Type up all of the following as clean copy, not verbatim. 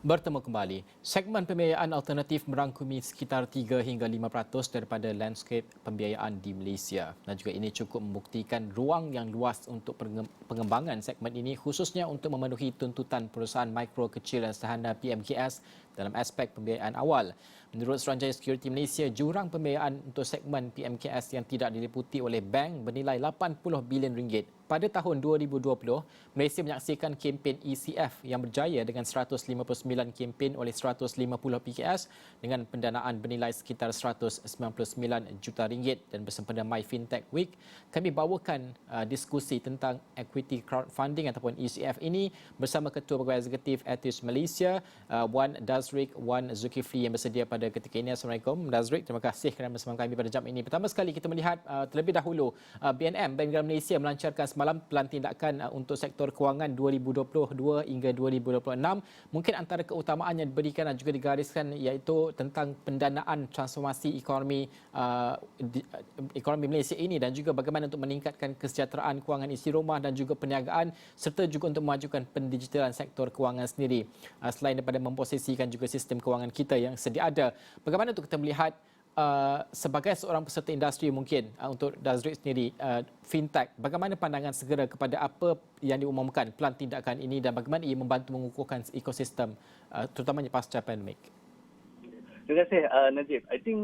Bertemu kembali. Segmen pembiayaan alternatif merangkumi sekitar 3 hingga 5% daripada landscape pembiayaan di Malaysia. Dan juga ini cukup membuktikan ruang yang luas untuk pengembangan segmen ini khususnya untuk memenuhi tuntutan perusahaan mikro, kecil dan sederhana PMKS dalam aspek pembiayaan awal. Menurut Suruhanjaya Sekuriti Malaysia, jurang pembiayaan untuk segmen PMKS yang tidak diliputi oleh bank bernilai 80 bilion ringgit. Pada tahun 2020, Malaysia menyaksikan kempen ECF yang berjaya dengan 159 kempen oleh 150 PKS dengan pendanaan bernilai sekitar 199 juta ringgit. Dan bersempena My Fintech Week, kami bawakan diskusi tentang equity crowdfunding ataupun ECF ini bersama Ketua Pegawai Eksekutif Ethos Malaysia, Wan Dazrik Wan Zulkifli yang bersedia pada ketika ini. Assalamualaikum Dazrik, terima kasih kerana bersama kami pada jam ini. Pertama sekali kita melihat terlebih dahulu BNM, Bank Negara Malaysia melancarkan semalam pelan tindakan untuk sektor kewangan 2022 hingga 2026. Mungkin antara keutamaan yang diberikan dan juga digariskan iaitu tentang pendanaan transformasi ekonomi Malaysia ini dan juga bagaimana untuk meningkatkan kesejahteraan kewangan isi rumah dan juga perniagaan serta juga untuk memajukan pendigitalan sektor kewangan sendiri. Selain daripada memposisikan juga sistem kewangan kita yang sedia ada. Bagaimana untuk kita melihat sebagai seorang peserta industri mungkin untuk Dazrik sendiri, fintech, bagaimana pandangan segera kepada apa yang diumumkan pelan tindakan ini dan bagaimana ia membantu mengukuhkan ekosistem terutamanya pasca pandemik? Terima kasih Najib. I think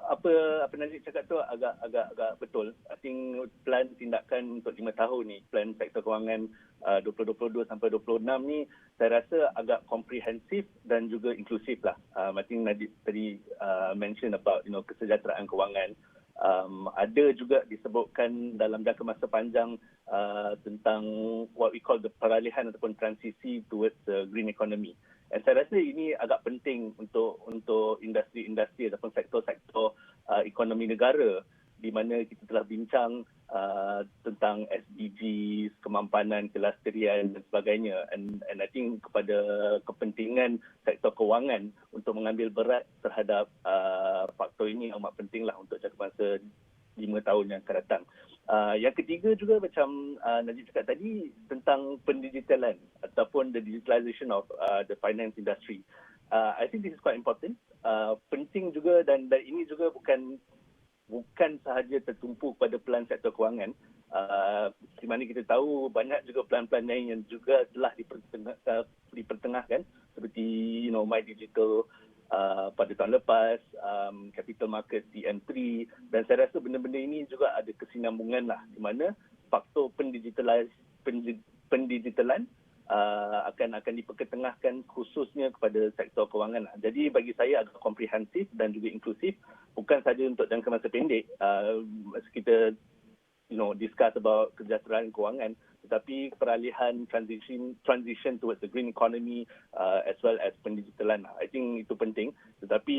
apa Najib cakap tu agak betul. I think plan tindakan untuk 5 tahun ni, plan sektor kewangan 2022 sampai 26 ni saya rasa agak komprehensif dan juga inklusif lah. I think Najib tadi mention about kesejahteraan kewangan. Ada juga disebutkan dalam jangka masa panjang tentang what we call the peralihan ataupun transisi towards the green economy. Dan saya rasa ini agak penting untuk industri-industri ataupun sektor-sektor ekonomi negara di mana kita telah bincang tentang SDGs, kemampanan, kelasterian dan sebagainya. And I think kepada kepentingan sektor kewangan untuk mengambil berat terhadap faktor ini amat pentinglah untuk jangka masa 5 tahun yang akan datang. Yang ketiga juga macam Najib cakap tadi tentang pendigitalan ataupun the digitalization of the finance industry. I think this is quite important. Penting juga dan ini juga bukan sahaja tertumpu pada pelan sektor kewangan. Di mana kita tahu banyak juga pelan-pelan lain yang juga telah dipertengahkan seperti My Digital pada tahun lepas, capital market TM3 dan saya rasa benda-benda ini juga ada kesinambungan lah di mana faktor pendigitalan akan diperketengahkan khususnya kepada sektor kewangan lah. Jadi bagi saya agak komprehensif dan juga inklusif, bukan saja untuk jangka masa pendek masa kita discuss about kesejahteraan kewangan, tetapi peralihan transition towards the green economy as well as pendigitalan. I think itu penting. Tetapi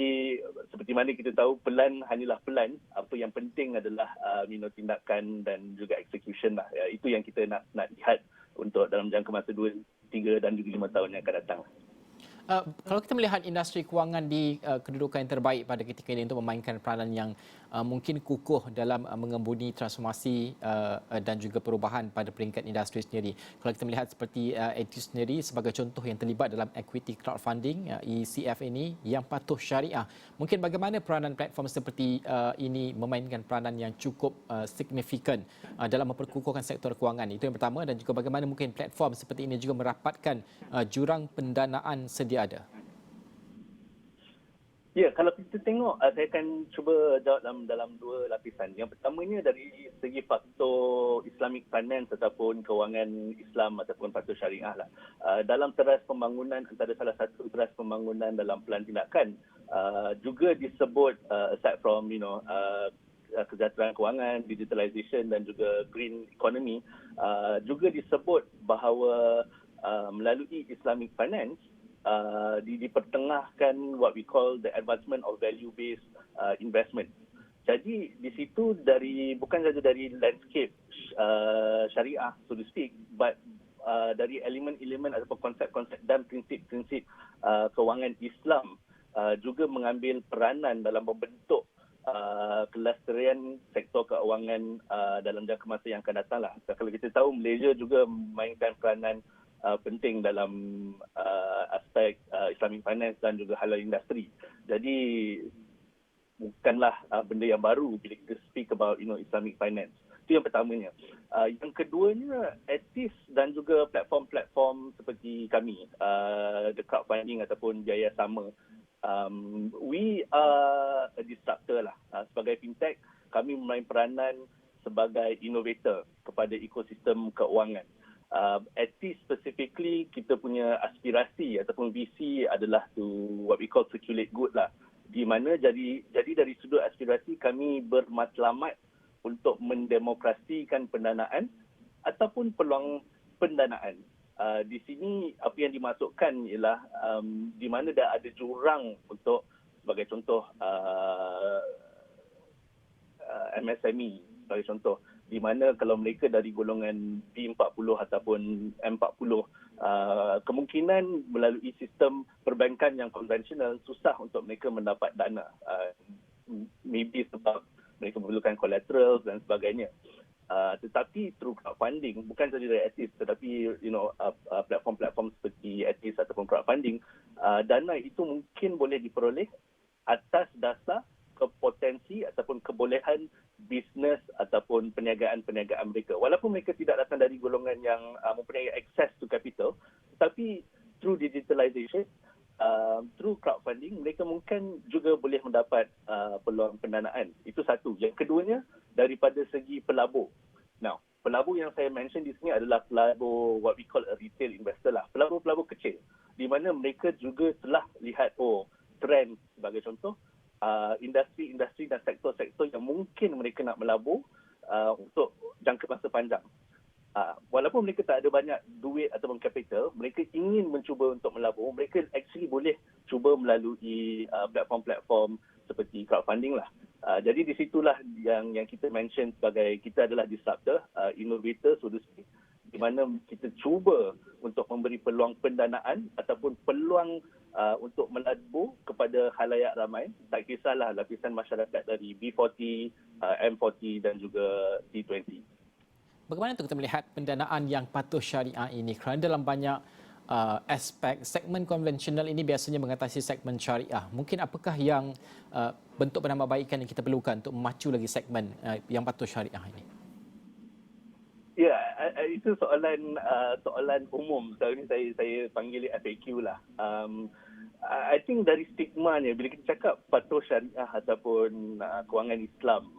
seperti mana kita tahu, pelan hanyalah pelan. Apa yang penting adalah tindakan dan juga execution lah. Ya, itu yang kita nak lihat untuk dalam jangka masa 2, 3 dan juga 5 tahun yang akan datang. Kalau kita melihat industri kewangan di kedudukan yang terbaik pada ketika ini untuk memainkan peranan yang mungkin kukuh dalam mengembuni transformasi dan juga perubahan pada peringkat industri sendiri. Kalau kita melihat seperti Ethos sendiri sebagai contoh yang terlibat dalam equity crowdfunding ECF ini yang patuh syariah. Mungkin bagaimana peranan platform seperti ini memainkan peranan yang cukup signifikan dalam memperkukuhkan sektor kewangan. Itu yang pertama, dan juga bagaimana mungkin platform seperti ini juga merapatkan jurang pendanaan sedia ada. Ya, kalau kita tengok, saya akan cuba jawab dalam 2 lapisan. Yang pertamanya dari segi faktor Islamic finance ataupun kewangan Islam ataupun patuh syariah lah. Dalam teras pembangunan, antara salah satu teras pembangunan dalam pelan tindakan, juga disebut aside from kesejahteraan kewangan, digitalization dan juga green economy, juga disebut bahawa melalui Islamic finance dipertengahkan what we call the advancement of value-based investment. Jadi di situ bukan saja dari landscape syariah so to speak, but dari elemen-elemen ataupun konsep-konsep dan prinsip-prinsip kewangan Islam juga mengambil peranan dalam membentuk kelestarian sektor keuangan dalam jangka masa yang akan datang lah. Kalau kita tahu Malaysia juga memainkan peranan penting dalam aspek Islamic finance dan juga halal industri. Jadi bukanlah benda yang baru bila kita speak about Islamic finance. Itu yang pertamanya. Yang keduanya, etis dan juga platform-platform seperti kami, the crowdfunding ataupun biaya sama. We are a disruptor lah. Sebagai fintech, kami memain peranan sebagai innovator kepada ekosistem keuangan. Etis specifically, kita punya aspirasi ataupun visi adalah to what we call circulate good lah. Di mana jadi dari sudut aspirasi kami bermatlamat untuk mendemokrasikan pendanaan ataupun peluang pendanaan. Di sini apa yang dimasukkan ialah di mana dah ada jurang untuk sebagai contoh MSME sebagai contoh, di mana kalau mereka dari golongan B40 ataupun M40, kemungkinan melalui sistem perbankan yang konvensional susah untuk mereka mendapat dana. Maybe sebab mereka memerlukan collateral dan sebagainya. Tetapi through crowdfunding, bukan sahaja dari Etis, tetapi platform-platform seperti Etis ataupun crowdfunding, dana itu mungkin boleh diperoleh atas dasar kepotensi ataupun kebolehan bisnes ataupun perniagaan-perniagaan mereka. Walaupun mereka tidak datang dari golongan yang mempunyai access to capital, tapi through digitalization, through crowdfunding, mereka mungkin juga boleh mendapat peluang pendanaan. Itu satu. Yang keduanya, daripada segi pelabur. Now, pelabur yang saya mention di sini adalah pelabur what we call a retail investor lah. Pelabur-pelabur kecil. Di mana mereka juga telah lihat, trend sebagai contoh, industri-industri dan sektor-sektor yang mungkin mereka nak melabur untuk jangka masa panjang. Walaupun mereka tak ada banyak duit ataupun capital, mereka ingin mencuba untuk melabur, mereka actually boleh cuba melalui platform-platform seperti crowdfunding lah. Jadi di situlah yang kita mention sebagai kita adalah disruptor, innovator so to speak, di mana kita cuba untuk memberi peluang pendanaan ataupun peluang untuk melabur kepada khalayak ramai, tak kisahlah lapisan masyarakat dari B40, M40 dan juga T20. Bagaimana untuk kita melihat pendanaan yang patuh syariah ini? Kerana dalam banyak aspek, segmen konvensional ini biasanya mengatasi segmen syariah. Mungkin apakah yang bentuk penambahbaikan yang kita perlukan untuk memacu lagi segmen yang patuh syariah ini? Ya, itu soalan umum. Sekarang ni saya panggil FAQ lah. I think dari stigmanya, bila kita cakap patuh syariah ataupun kewangan Islam,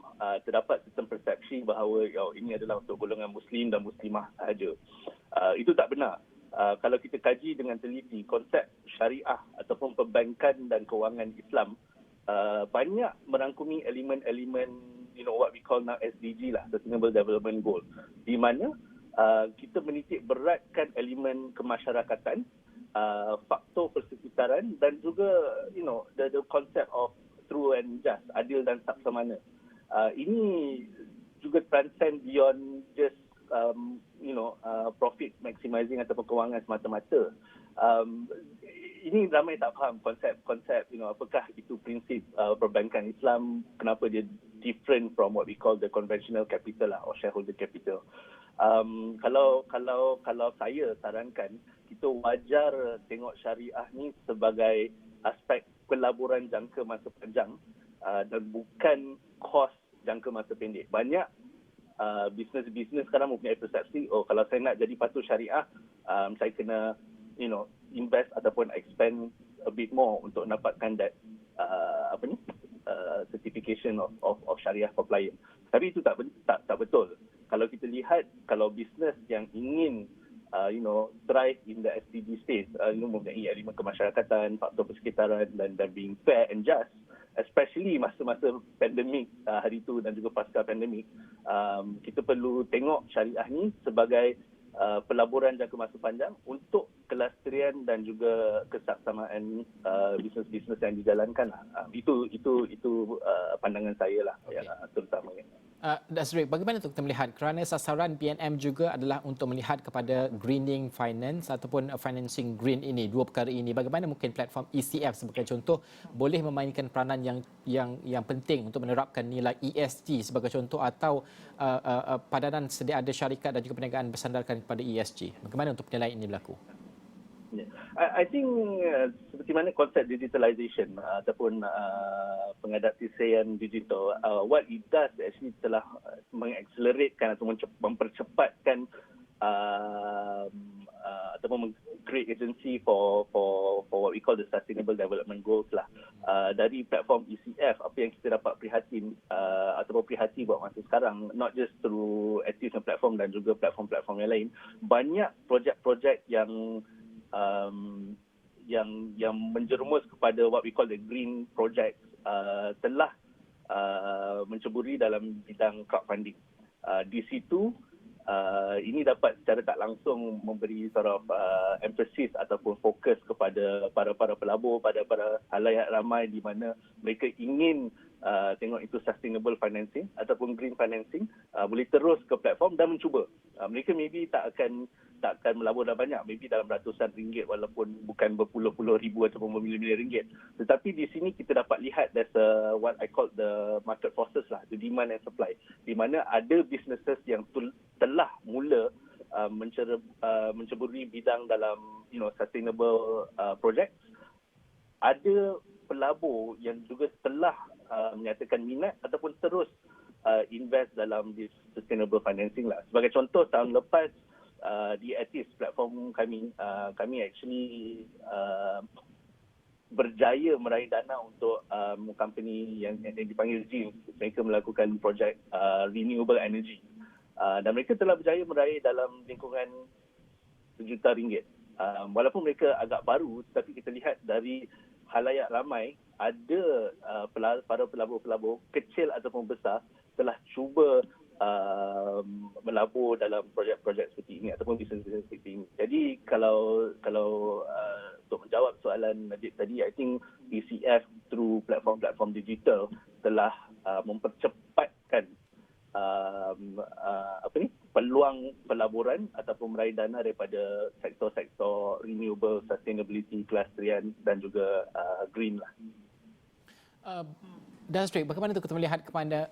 terdapat sistem persepsi bahawa ini adalah untuk golongan Muslim dan Muslimah sahaja. Itu tak benar. Kalau kita kaji dengan teliti, konsep syariah ataupun perbankan dan kewangan Islam banyak merangkumi elemen-elemen what we call now SDG lah, Sustainable Development Goal, di mana kita menitik beratkan elemen kemasyarakatan, faktor persekitaran dan juga the concept of true and just, adil dan saksamana. Ini juga transcend beyond just profit maximizing ataupun kewangan semata-mata. Ini ramai tak faham konsep apakah itu prinsip perbankan Islam, kenapa dia different from what we call the conventional capital lah, or shareholder capital. Kalau saya sarankan, kita wajar tengok syariah ni sebagai aspek pelaburan jangka masa panjang dan bukan kos jangka masa pendek. Banyak bisnes-bisnes sekarang mempunyai persepsi, kalau saya nak jadi patuh syariah, saya kena invest ataupun expand a bit more untuk dapatkan that certification of syariah compliant. Tapi itu tak betul. Kalau kita lihat, kalau bisnes yang ingin thrive in the SDG space, mempunyai elemen kemasyarakatan, faktor persekitaran dan being fair and just, especially masa-masa pandemik hari itu dan juga pasca pandemik, kita perlu tengok syariah ni sebagai pelaburan jangka masa panjang untuk kelestarian dan juga kesaksamaan bisnes-bisnes yang dijalankan. Itu pandangan saya lah, okay, terutamanya. Dasri, bagaimana untuk kita melihat kerana sasaran PNM juga adalah untuk melihat kepada greening finance ataupun financing green ini, dua perkara ini. Bagaimana mungkin platform ECF sebagai contoh boleh memainkan peranan yang penting untuk menerapkan nilai ESG sebagai contoh atau padanan sedia ada syarikat dan juga perniagaan bersandarkan kepada ESG. Bagaimana untuk penilaian ini berlaku? Yeah. I think seperti mana konsep digitalization ataupun pengadaptasian digital, what it does actually telah mengacceleratekan atau mempercepatkan ataupun create agency for what we call the sustainable development goals lah. Dari platform ECF, apa yang kita dapat prihatin ataupun prihati buat masa sekarang, not just through activation platform dan juga platform-platform yang lain, banyak projek-projek yang menjerumus kepada what we call the green projects telah menceburi dalam bidang crowdfunding. Di situ ini dapat secara tak langsung memberi sort of emphasis ataupun fokus kepada para pelabur, pada halayak ramai di mana mereka ingin tengok itu sustainable financing ataupun green financing, boleh terus ke platform dan mencuba. Mereka maybe tak akan melabur dah banyak, maybe dalam ratusan ringgit walaupun bukan berpuluh-puluh ribu ataupun bermilion-milion ringgit. Tetapi di sini kita dapat lihat there's what I call the market forces lah, the demand and supply, di mana ada businesses yang telah mula menceburi bidang dalam sustainable projects. Ada pelabur yang juga telah menyatakan minat ataupun terus invest dalam this sustainable financing lah. Sebagai contoh, tahun lepas di Atis platform kami actually berjaya meraih dana untuk company yang dipanggil Jim. Mereka melakukan projek renewable energy dan mereka telah berjaya meraih dalam lingkungan RM1 juta. Walaupun mereka agak baru, tetapi kita lihat dari halayak ramai, ada para pelabur-pelabur kecil ataupun besar telah cuba melabur dalam projek-projek seperti ini ataupun bisnes-bisnes seperti ini. Jadi kalau untuk menjawab soalan Najib tadi, I think ECF through platform-platform digital telah mempercepatkan peluang pelaburan ataupun meraih dana daripada sektor-sektor renewable, sustainability, kelasterian dan juga green lah. Dasri, bagaimana tu kita melihat kepada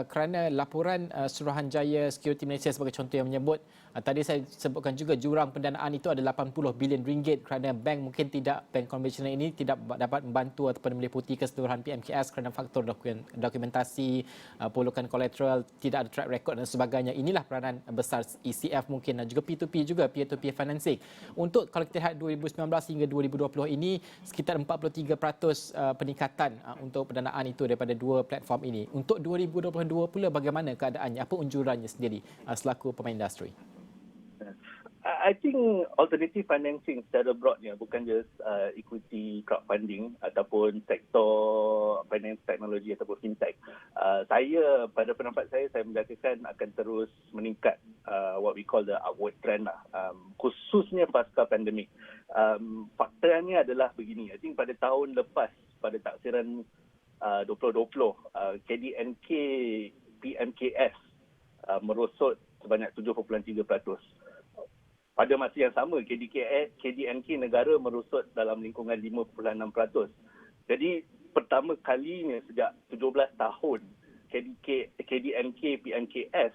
kerana laporan Suruhanjaya Security Malaysia sebagai contoh yang menyebut tadi saya sebutkan juga jurang pendanaan itu ada 80 bilion ringgit kerana bank konvensional ini tidak dapat membantu ataupun meliputi keseluruhan PMKS kerana faktor dokumentasi, perlukan collateral, tidak ada track record dan sebagainya. Inilah peranan besar ECF mungkin dan juga P2P juga, peer-to-peer financing. Untuk kalau kita lihat 2019 hingga 2020 ini sekitar 43% peningkatan untuk pendanaan itu daripada dua platform ini. Untuk 2022 pula bagaimana keadaannya? Apa unjurannya sendiri selaku pemain industri? I think alternative financing secara broadnya bukan just equity crowdfunding ataupun sektor finance teknologi ataupun fintech. Saya pada pendapat saya menjadikan akan terus meningkat what we call the upward trend lah, khususnya pasca pandemik. Faktanya adalah begini, I think pada tahun lepas, pada taksiran 2020, KDNK PMKS merosot sebanyak 7.3%. Pada masa yang sama, KDNK negara merosot dalam lingkungan 5.6%. Jadi pertama kalinya sejak 17 tahun KDNK PMKS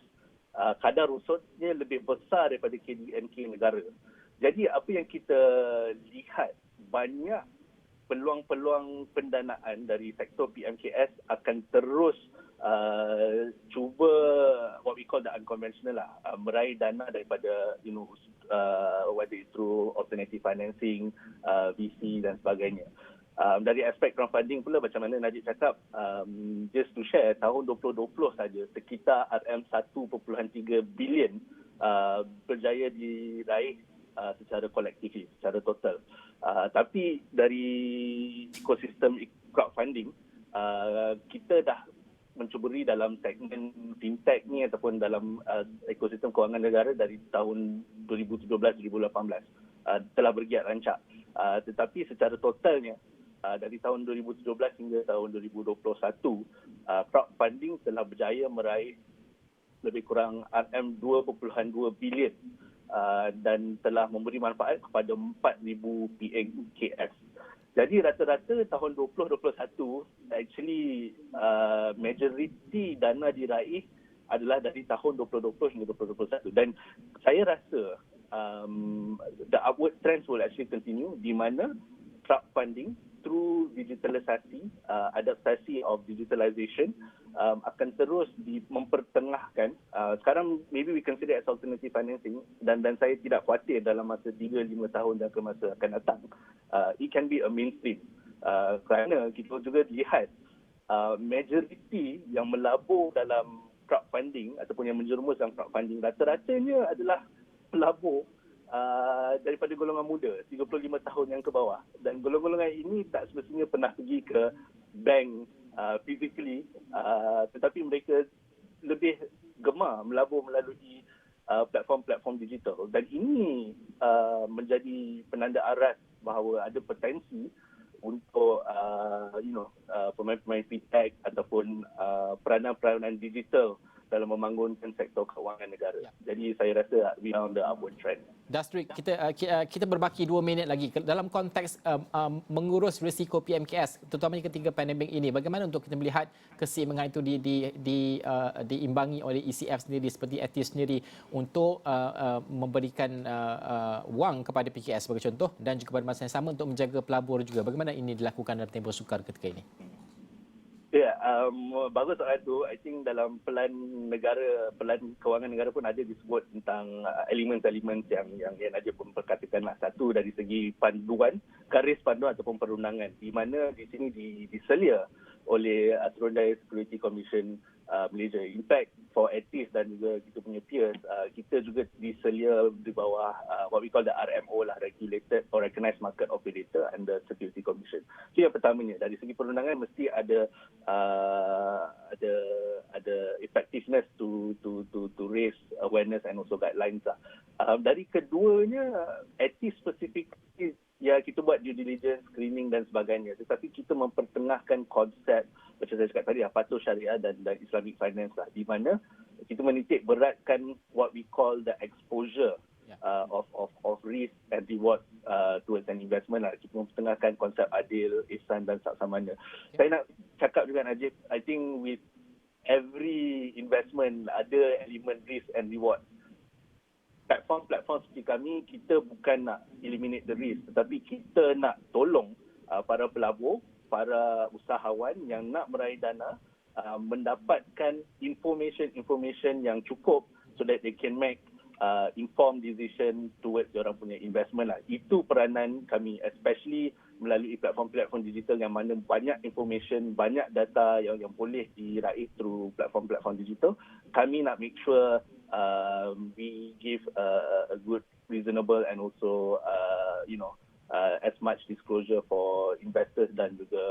kadar rosotnya lebih besar daripada KDNK negara. Jadi apa yang kita lihat, banyak peluang-peluang pendanaan dari sektor PMKS akan terus cuba what we call the unconventional lah, meraih dana daripada whether it's through alternative financing, VC dan sebagainya. Dari aspek crowdfunding pula, macam mana Najib cakap, just to share, tahun 2020 saja sekitar RM1.3 bilion berjaya diraih secara kolektif, secara total. Tapi dari ekosistem crowdfunding, kita dah mencuburi dalam segmen fintech ni ataupun dalam ekosistem kewangan negara dari tahun 2017-2018 telah bergiat rancak. Tetapi secara totalnya dari tahun 2017 hingga tahun 2021 crowdfunding telah berjaya meraih lebih kurang RM2.2 bilion dan telah memberi manfaat kepada 4,000 PMKS. Jadi rata-rata tahun 2021 actually majoriti dana diraih adalah dari tahun 2020 hingga 2021 dan saya rasa the upward trends will actually continue di mana crowdfunding through digitalisasi, adaptasi of digitalization akan terus mempertengahkan. Sekarang maybe we consider as alternative financing dan saya tidak khawatir dalam masa 3-5 tahun dan ke masa akan datang. It can be a mainstream kerana kita juga lihat majoriti yang melabur dalam crowdfunding ataupun yang menjerumus dalam crowdfunding rata-ratanya adalah pelabur daripada golongan muda 35 tahun yang ke bawah dan golongan ini tak semestinya pernah pergi ke bank physically tetapi mereka lebih gemar melabur melalui platform-platform digital dan ini menjadi penanda aras bahawa ada potensi untuk pemain-pemain fintech ataupun peranan-peranan digital dalam membangunkan sektor kewangan negara. Jadi saya rasa we are on the upward trend. Dasri, kita berbaki 2 minit lagi. Dalam konteks mengurus risiko PMKS, terutamanya ketika pandemik ini, bagaimana untuk kita melihat keseimbangan itu diimbangi oleh ECF sendiri seperti ETIS sendiri untuk memberikan wang kepada PKS sebagai contoh dan juga pada masa yang sama untuk menjaga pelabur juga. Bagaimana ini dilakukan dalam tempoh sukar ketika ini? Ya, bagus soalan tu. I think dalam pelan kewangan negara pun ada disebut tentang elemen-elemen yang Najib pun perkatakan lah. Satu dari segi panduan, garis panduan ataupun perundangan di mana di sini diselia oleh Suruhanjaya Security Commission Malaysia. In fact, for ETIS dan juga kita punya peers, kita juga diselia di bawah what we call the RMO lah, Regulated or Recognized Market Operator and the Security Commission. So yang pertamanya, dari segi perundangan mesti ada effectiveness to raise awareness and also guidelines lah. Dari keduanya, ETIS specifically, ya kita buat due diligence, screening dan sebagainya. Tetapi kita mempertengahkan konsep macam saya cakap tadi, patuh syariah dan Islamic finance lah, di mana kita menitik beratkan what we call the exposure of risk and reward towards an investment lah. Kita mempertengahkan konsep adil, ihsan dan saksamana. Saya nak cakap juga Najib, I think with every investment ada elemen risk and reward. Platform-platform seperti kami, kita bukan nak eliminate the risk, tetapi kita nak tolong para pelabur, para usahawan yang nak meraih dana mendapatkan information yang cukup so that they can make informed decision towards diorang punya investment lah. Itu peranan kami, especially melalui platform-platform digital yang mana banyak information, banyak data yang boleh diraih through platform-platform digital. Kami nak make sure we give a good, reasonable and also as much disclosure for investors dan juga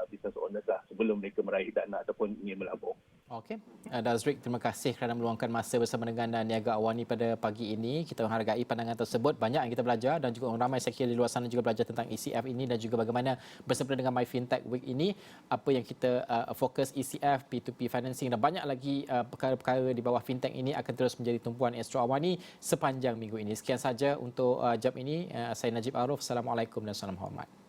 business owners lah sebelum mereka meraih dana ataupun ingin melabur. Okey. Dazrik, terima kasih kerana meluangkan masa bersama dengan Niaga Awani pada pagi ini. Kita menghargai pandangan tersebut. Banyak yang kita belajar dan juga orang ramai saya kira di luar sana juga belajar tentang ECF ini dan juga bagaimana bersama dengan My Fintech Week ini, apa yang kita fokus ECF, P2P financing dan banyak lagi perkara-perkara di bawah fintech ini akan terus menjadi tumpuan Astro Awani sepanjang minggu ini. Sekian saja untuk jam ini. Saya Najib Arif. Assalamualaikum dan salam hormat.